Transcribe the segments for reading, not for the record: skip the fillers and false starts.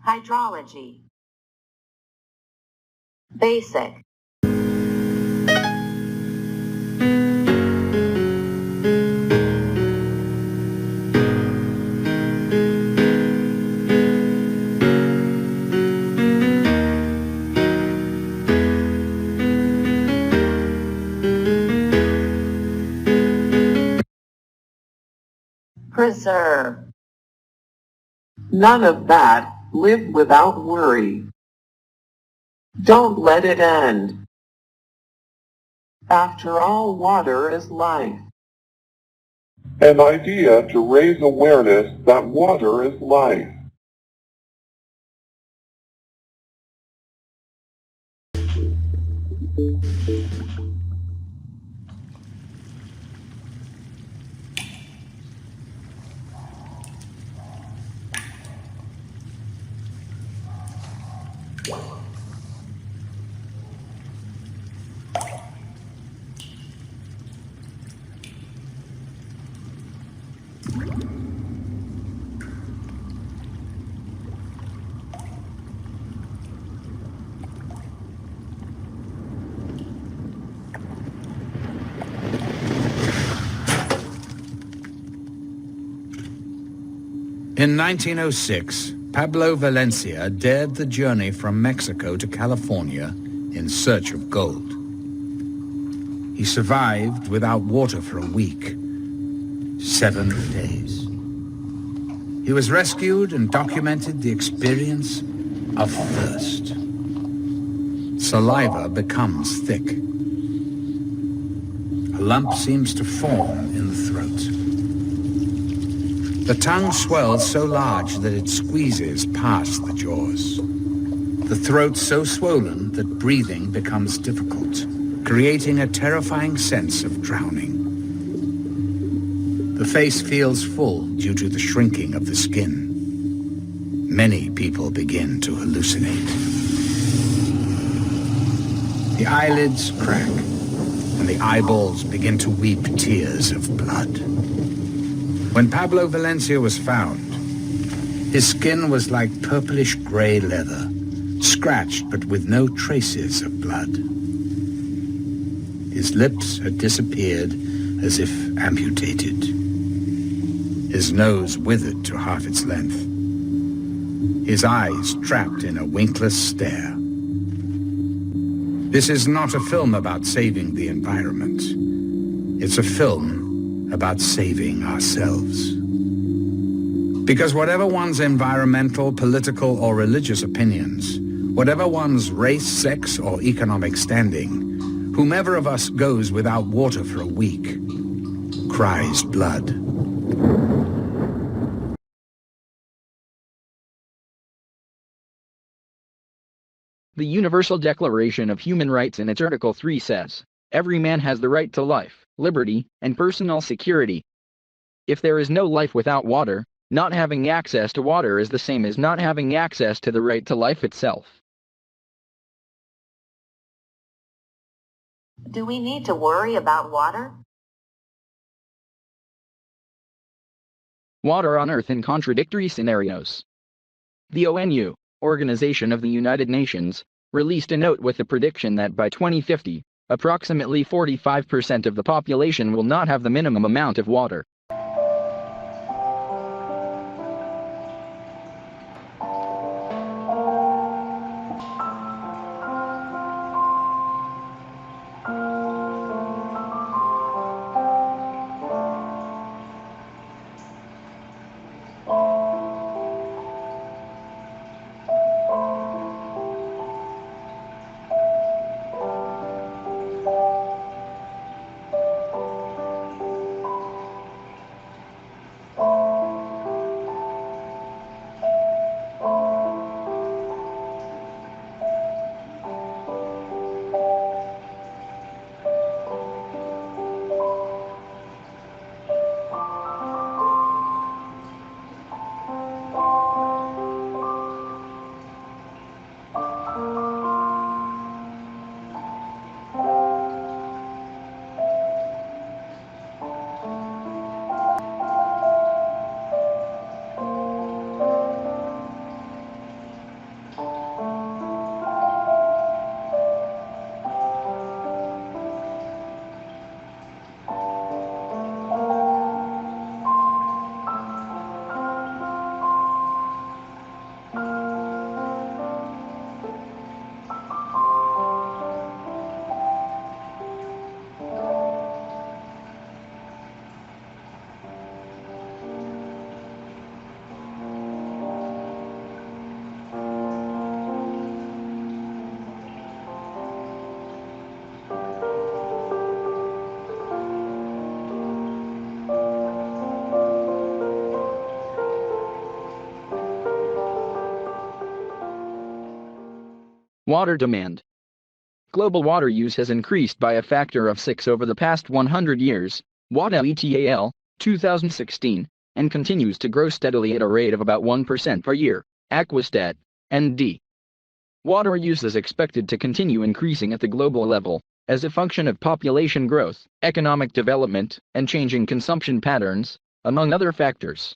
Hydrology. Basic. Preserve. None of that. Live without worry. Don't let it end. After all, water is life. An idea to raise awareness that water is life. In 1906, Pablo Valencia dared the journey from Mexico to California in search of gold. He survived without water for a week, 7 days. He was rescued and documented the experience of thirst. Saliva becomes thick. A lump seems to form in the throat. The tongue swells so large that it squeezes past the jaws. The throat so swollen that breathing becomes difficult, creating a terrifying sense of drowning. The face feels full due to the shrinking of the skin. Many people begin to hallucinate. The eyelids crack, and the eyeballs begin to weep tears of blood. When Pablo Valencia was found, his skin was like purplish gray leather, scratched but with no traces of blood. His lips had disappeared as if amputated. His nose withered to half its length. His eyes trapped in a winkless stare. This is not a film about saving the environment. It's a film about saving ourselves. Because whatever one's environmental, political, or religious opinions, whatever one's race, sex, or economic standing, whomever of us goes without water for a week cries blood. The Universal Declaration of Human Rights in its Article 3 says, "Every man has the right to life, liberty, and personal security." If there is no life without water, not having access to water is the same as not having access to the right to life itself. Do we need to worry about water? Water on Earth in contradictory scenarios. The ONU, Organization of the United Nations, released a note with the prediction that by 2050, approximately 45% of the population will not have the minimum amount of water. Water demand. Global water use has increased by a factor of 6 over the past 100 years, WATA ETAL, 2016, and continues to grow steadily at a rate of about 1% per year, Aquastat, ND. Water use is expected to continue increasing at the global level, as a function of population growth, economic development, and changing consumption patterns, among other factors.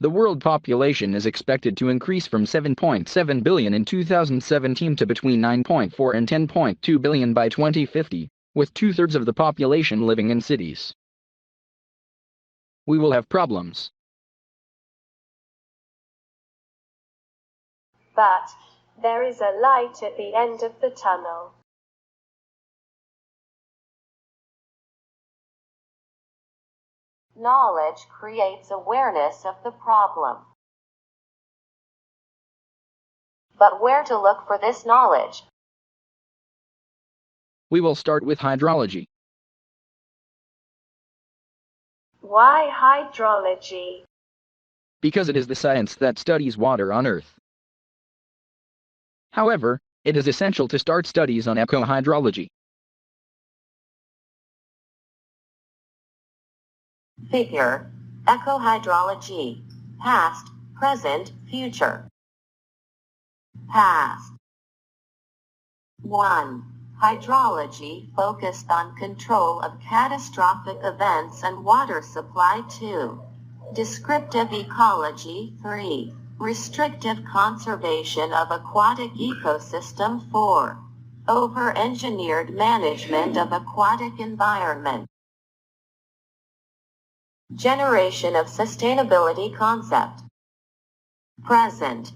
The world population is expected to increase from 7.7 billion in 2017 to between 9.4 and 10.2 billion by 2050, with 2/3 of the population living in cities. We will have problems. But there is a light at the end of the tunnel. Knowledge creates awareness of the problem. But where to look for this knowledge? We will start with hydrology. Why hydrology? Because it is the science that studies water on Earth. However, it is essential to start studies on eco-hydrology. Figure, eco-hydrology, past, present, future. Past. 1. Hydrology focused on control of catastrophic events and water supply. 2. Descriptive ecology. 3. Restrictive conservation of aquatic ecosystem. 4. Over-engineered management of aquatic environment. Generation of sustainability concept. Present.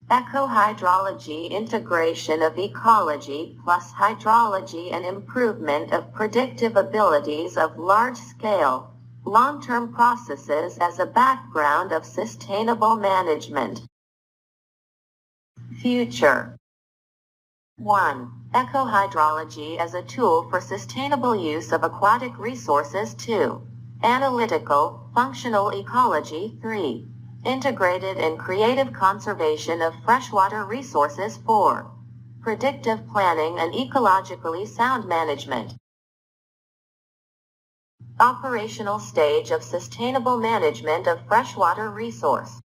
Eco-hydrology integration of ecology plus hydrology and improvement of predictive abilities of large-scale, long-term processes as a background of sustainable management. Future. 1. Eco-hydrology as a tool for sustainable use of aquatic resources. 2. Analytical, functional ecology. 3. Integrated and creative conservation of freshwater resources. 4. Predictive planning and ecologically sound management. Operational stage of sustainable management of freshwater resource.